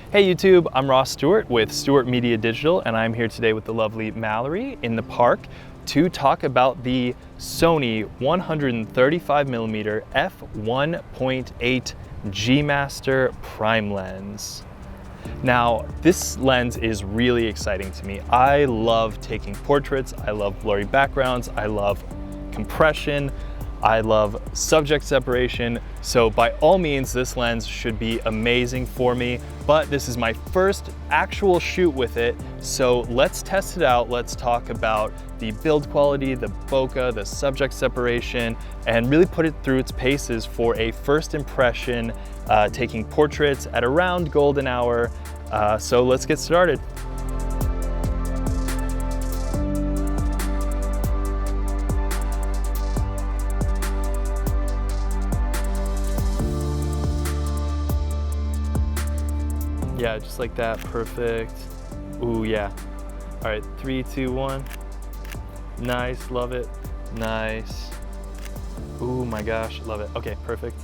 Hey YouTube, I'm Ross Stewart with Stewart Media Digital, and I'm here today with the lovely Mallory in the park to talk about the Sony 135mm f1.8 G Master prime lens. Now, this lens is really exciting to me. I love taking portraits, I love blurry backgrounds, I love compression, I love subject separation, so by all means this lens should be amazing for me, but this is my first actual shoot with it, so let's test it out. Let's talk about the build quality, the bokeh, the subject separation, and really put it through its paces for a first impression taking portraits at around golden hour. So let's get started. Yeah, just like that, perfect. Ooh, yeah. All right, 3, 2, 1. Nice, love it, nice. Ooh my gosh, love it. Okay, perfect.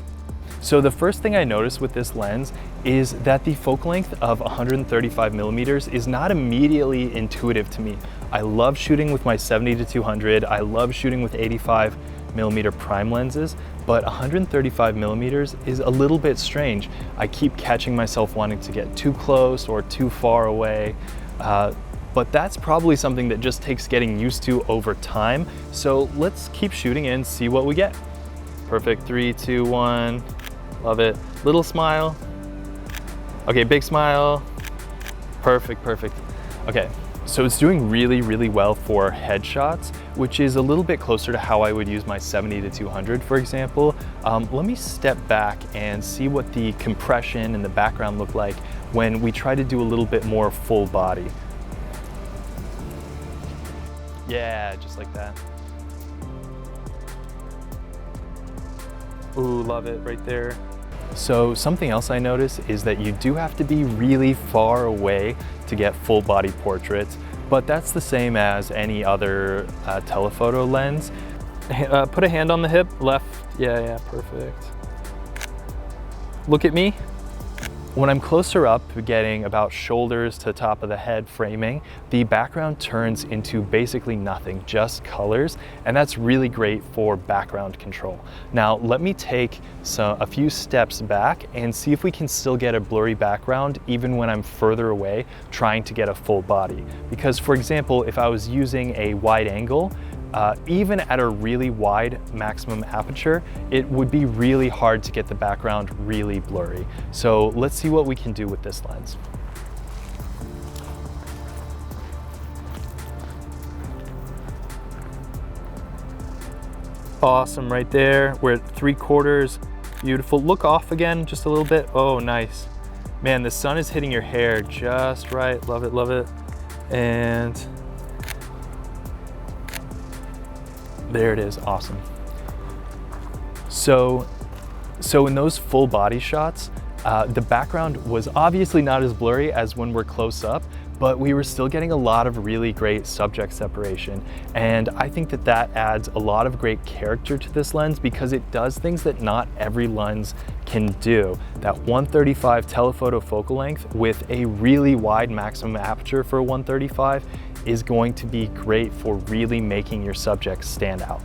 So the first thing I noticed with this lens is that the focal length of 135mm is not immediately intuitive to me. I love shooting with my 70-200, I love shooting with 85mm prime lenses, but 135mm is a little bit strange. I keep catching myself wanting to get too close or too far away, but that's probably something that just takes getting used to over time. So let's keep shooting and see what we get. Perfect, 3, 2, 1, love it. Little smile. Okay, big smile. Perfect, perfect. Okay. So it's doing really, really well for headshots, which is a little bit closer to how I would use my 70-200, for example. Let me step back and see what the compression and the background look like when we try to do a little bit more full body. Yeah, just like that. Ooh, love it right there. So something else I noticed is that you do have to be really far away to get full body portraits, but that's the same as any other telephoto lens. Put a hand on the hip, left, yeah, perfect. Look at me. When I'm closer up, getting about shoulders to top of the head framing, the background turns into basically nothing, just colors, and that's really great for background control. Now, let me take a few steps back and see if we can still get a blurry background even when I'm further away trying to get a full body. Because, for example, if I was using a wide angle, even at a really wide maximum aperture, it would be really hard to get the background really blurry. So let's see what we can do with this lens. Awesome, right there. We're at 3/4, beautiful. Look off again, just a little bit. Oh, nice. Man, the sun is hitting your hair just right. Love it, love it. And there it is, awesome. So in those full body shots, the background was obviously not as blurry as when we're close up, but we were still getting a lot of really great subject separation. And I think that that adds a lot of great character to this lens because it does things that not every lens can do. That 135 telephoto focal length with a really wide maximum aperture for a 135 is going to be great for really making your subjects stand out.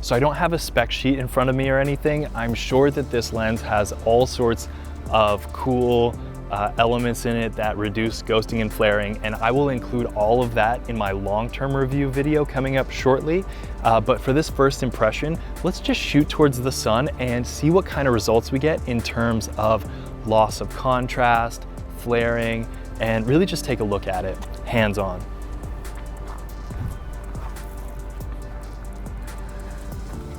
So I don't have a spec sheet in front of me or anything. I'm sure that this lens has all sorts of cool elements in it that reduce ghosting and flaring, and I will include all of that in my long-term review video coming up shortly. But for this first impression, let's just shoot towards the sun and see what kind of results we get in terms of loss of contrast, flaring, and really just take a look at it hands-on.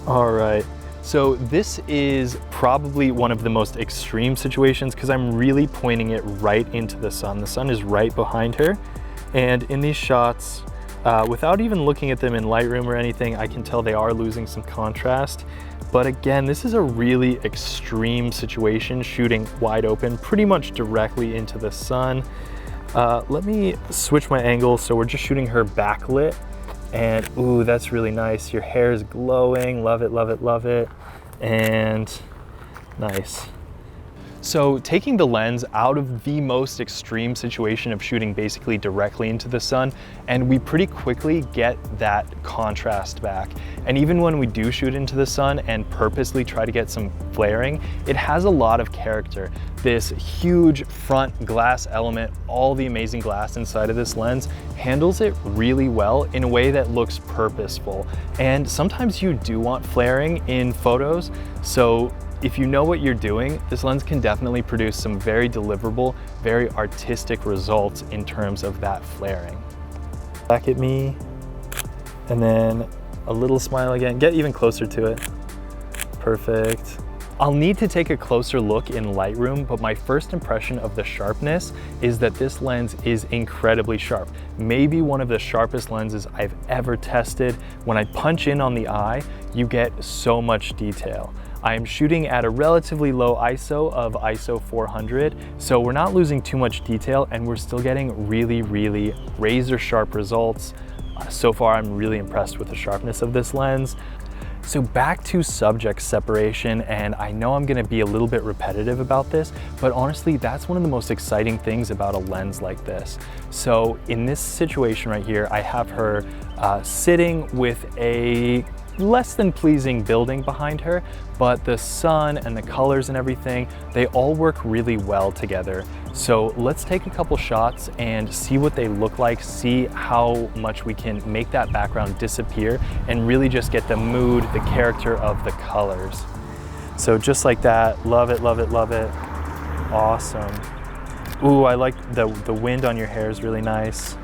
All right, so this is probably one of the most extreme situations because I'm really pointing it right into the sun. The sun is right behind her. And in these shots, without even looking at them in Lightroom or anything, I can tell they are losing some contrast. But again, this is a really extreme situation, shooting wide open, pretty much directly into the sun. Let me switch my angle so we're just shooting her backlit. And ooh, that's really nice. Your hair is glowing, love it, love it, love it. And nice. So taking the lens out of the most extreme situation of shooting basically directly into the sun, and we pretty quickly get that contrast back. And even when we do shoot into the sun and purposely try to get some flaring, it has a lot of character. This huge front glass element, all the amazing glass inside of this lens, handles it really well in a way that looks purposeful. And sometimes you do want flaring in photos, so if you know what you're doing, this lens can definitely produce some very deliverable, very artistic results in terms of that flaring. Back at me, and then a little smile again. Get even closer to it. Perfect. I'll need to take a closer look in Lightroom, but my first impression of the sharpness is that this lens is incredibly sharp. Maybe one of the sharpest lenses I've ever tested. When I punch in on the eye, you get so much detail. I am shooting at a relatively low ISO of ISO 400, so we're not losing too much detail and we're still getting really, really razor sharp results. So far, I'm really impressed with the sharpness of this lens. So back to subject separation, and I know I'm gonna be a little bit repetitive about this, but honestly, that's one of the most exciting things about a lens like this. So in this situation right here, I have her sitting with a less than pleasing building behind her, but the sun and the colors and everything, they all work really well together. So let's take a couple shots and see what they look like, see how much we can make that background disappear and really just get the mood, the character of the colors. So just like that, love it, love it, love it. Awesome. Ooh, I like the wind on your hair is really nice.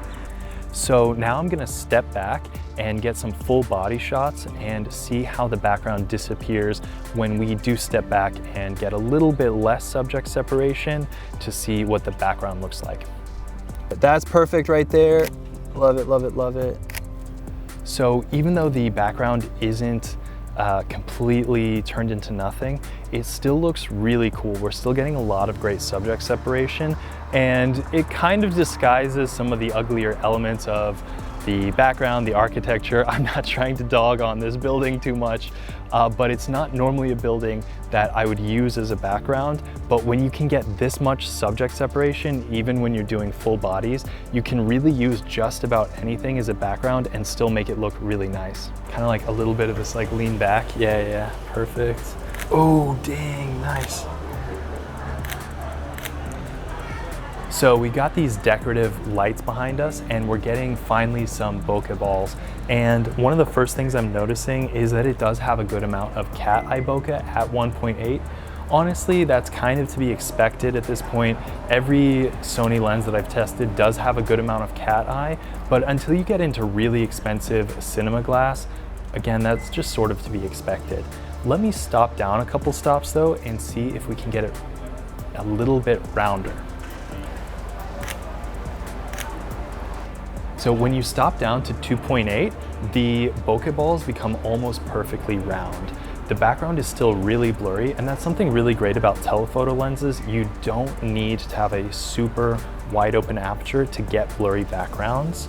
So now I'm gonna step back and get some full body shots and see how the background disappears when we do step back and get a little bit less subject separation to see what the background looks like. But that's perfect right there. Love it, love it, love it. So even though the background isn't completely turned into nothing, it still looks really cool. We're still getting a lot of great subject separation, and it kind of disguises some of the uglier elements of the background, the architecture. I'm not trying to dog on this building too much, but it's not normally a building that I would use as a background. But when you can get this much subject separation, even when you're doing full bodies, you can really use just about anything as a background and still make it look really nice. Kind of like a little bit of this like lean back. Yeah, perfect. Oh, dang, nice. So we got these decorative lights behind us and we're getting finally some bokeh balls. And one of the first things I'm noticing is that it does have a good amount of cat eye bokeh at 1.8. Honestly, that's kind of to be expected at this point. Every Sony lens that I've tested does have a good amount of cat eye, but until you get into really expensive cinema glass, again, that's just sort of to be expected. Let me stop down a couple stops though and see if we can get it a little bit rounder. So when you stop down to 2.8, the bokeh balls become almost perfectly round. The background is still really blurry, and that's something really great about telephoto lenses. You don't need to have a super wide open aperture to get blurry backgrounds.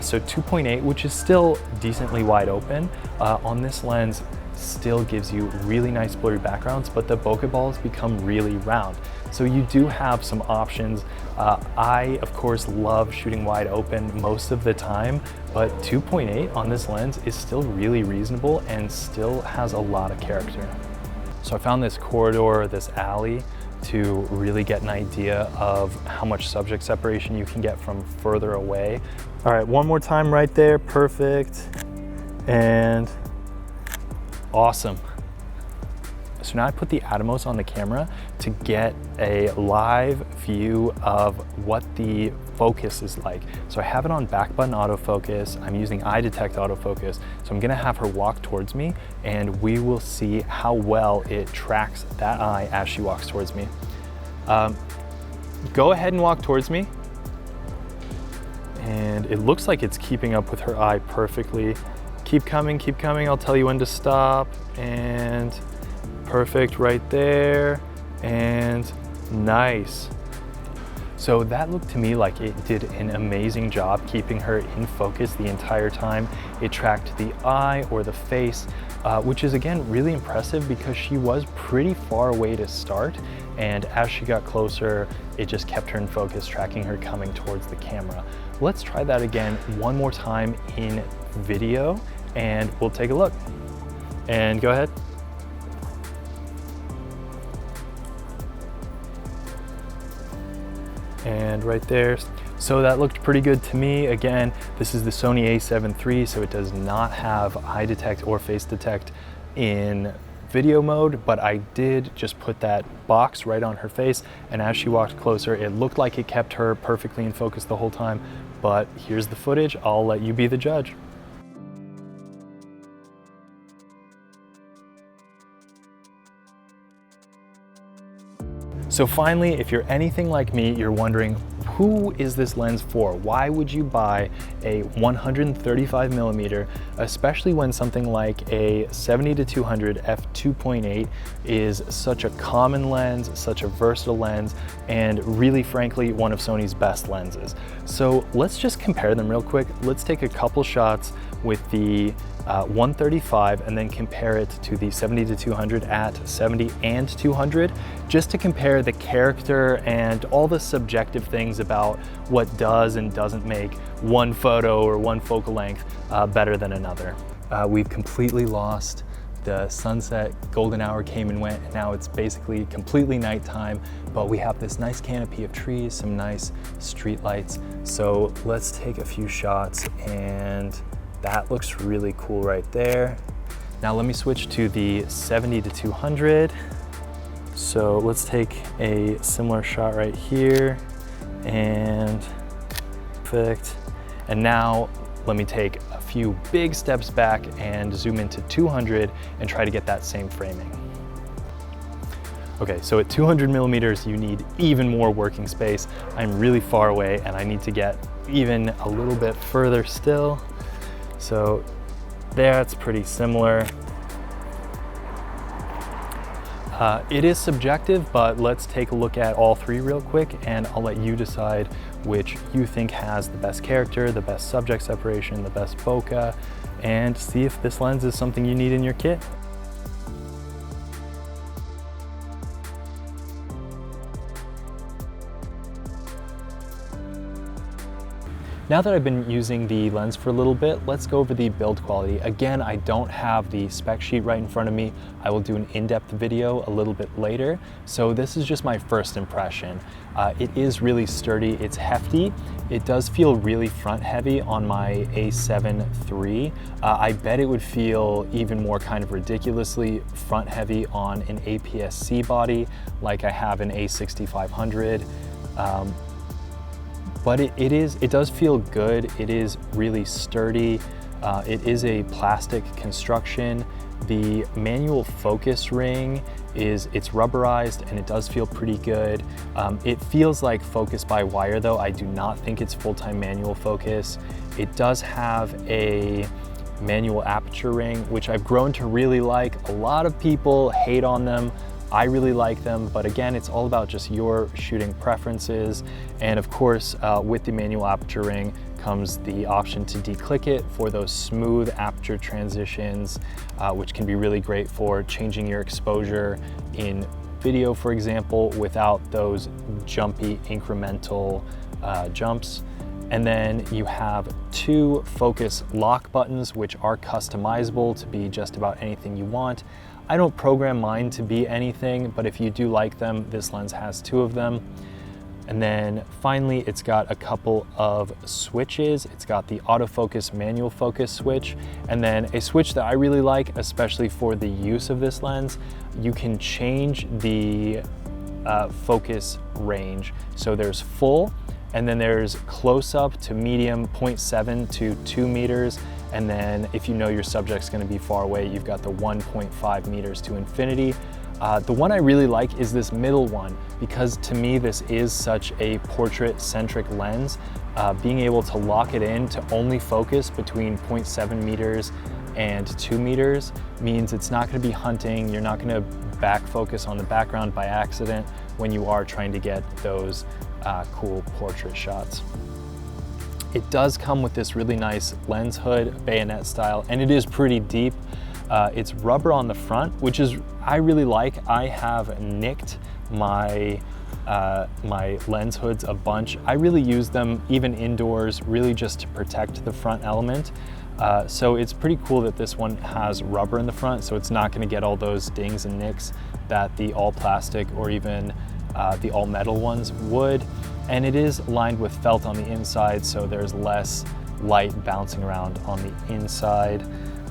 So 2.8, which is still decently wide open, on this lens still gives you really nice blurry backgrounds, but the bokeh balls become really round. So you do have some options. I, of course, love shooting wide open most of the time, but 2.8 on this lens is still really reasonable and still has a lot of character. So I found this corridor, this alley, to really get an idea of how much subject separation you can get from further away. All right, one more time right there, perfect, and awesome. So now I put the Atomos on the camera to get a live view of what the focus is like. So I have it on back button autofocus. I'm using eye detect autofocus. So I'm gonna have her walk towards me and we will see how well it tracks that eye as she walks towards me. Go ahead and walk towards me. And it looks like it's keeping up with her eye perfectly. Keep coming, I'll tell you when to stop. And perfect right there, and nice. So that looked to me like it did an amazing job keeping her in focus the entire time. It tracked the eye or the face which is again really impressive because she was pretty far away to start, and as she got closer, it just kept her in focus, tracking her coming towards the camera. Let's try that again one more time in video, and we'll take a look. And go ahead. And right there. So that looked pretty good to me. Again, this is the Sony a7 III, so it does not have eye detect or face detect in video mode, but I did just put that box right on her face, and as she walked closer, it looked like it kept her perfectly in focus the whole time. But here's the footage. I'll let you be the judge. So finally, if you're anything like me, you're wondering, who is this lens for? Why would you buy a 135mm, especially when something like a 70-200 f2.8 is such a common lens, such a versatile lens, and really frankly, one of Sony's best lenses. So let's just compare them real quick. Let's take a couple shots with the 135 and then compare it to the 70-200 at 70 and 200, just to compare the character and all the subjective things about what does and doesn't make one photo or one focal length better than another. We've completely lost the sunset, golden hour came and went, and now it's basically completely nighttime, but we have this nice canopy of trees, some nice street lights. So let's take a few shots, and that looks really cool right there. Now let me switch to the 70-200. So let's take a similar shot right here, and perfect. And now let me take a few big steps back and zoom into 200 and try to get that same framing. Okay, so at 200mm, you need even more working space. I'm really far away and I need to get even a little bit further still. So that's pretty similar. It is subjective, but let's take a look at all three real quick, and I'll let you decide which you think has the best character, the best subject separation, the best bokeh, and see if this lens is something you need in your kit. Now that I've been using the lens for a little bit, let's go over the build quality. Again, I don't have the spec sheet right in front of me. I will do an in-depth video a little bit later. So this is just my first impression. It is really sturdy, it's hefty. It does feel really front heavy on my a7 III. I bet it would feel even more kind of ridiculously front heavy on an APS-C body like I have an a6500. But it does feel good. It is really sturdy. It is a plastic construction. The manual focus ring it's rubberized and it does feel pretty good. It feels like focus by wire though. I do not think it's full-time manual focus. It does have a manual aperture ring, which I've grown to really like. A lot of people hate on them. I really like them, but again, it's all about just your shooting preferences. And of course, with the manual aperture ring comes the option to declick it for those smooth aperture transitions, which can be really great for changing your exposure in video, for example, without those jumpy incremental jumps. And then you have two focus lock buttons, which are customizable to be just about anything you want. I don't program mine to be anything, but if you do like them, this lens has two of them. And then finally, it's got a couple of switches. It's got the autofocus manual focus switch, and then a switch that I really like, especially for the use of this lens. You can change the focus range. So there's full, and then there's close up to medium, 0.7 to 2 meters. And then if you know your subject's gonna be far away, you've got the 1.5 meters to infinity. The one I really like is this middle one, because to me, this is such a portrait-centric lens. Being able to lock it in to only focus between 0.7 meters and 2 meters means it's not gonna be hunting, you're not gonna back focus on the background by accident when you are trying to get those cool portrait shots. It does come with this really nice lens hood, bayonet style, and it is pretty deep. It's rubber on the front, which is I really like. I have nicked my my lens hoods a bunch. I really use them even indoors, really just to protect the front element. So it's pretty cool that this one has rubber in the front, so it's not going to get all those dings and nicks that the all plastic or even the all metal ones would. And it is lined with felt on the inside, so there's less light bouncing around on the inside.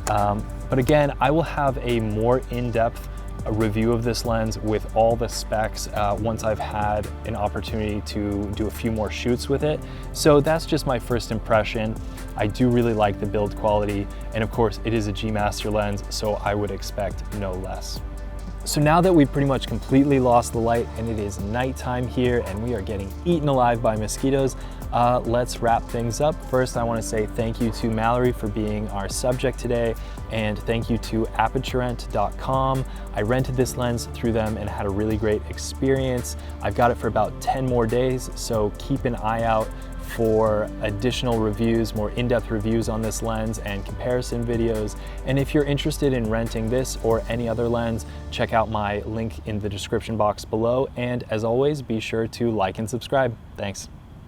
But again, I will have a more in-depth review of this lens with all the specs once I've had an opportunity to do a few more shoots with it. So that's just my first impression. I do really like the build quality, and of course it is a G Master lens, so I would expect no less. So now that we've pretty much completely lost the light and it is nighttime here and we are getting eaten alive by mosquitoes, let's wrap things up. First, I want to say thank you to Mallory for being our subject today, and thank you to Aperturent.com. I rented this lens through them and had a really great experience. I've got it for about 10 more days, so keep an eye out for additional reviews, more in-depth reviews on this lens and comparison videos. And if you're interested in renting this or any other lens, check out my link in the description box below. And as always, be sure to like and subscribe. Thanks.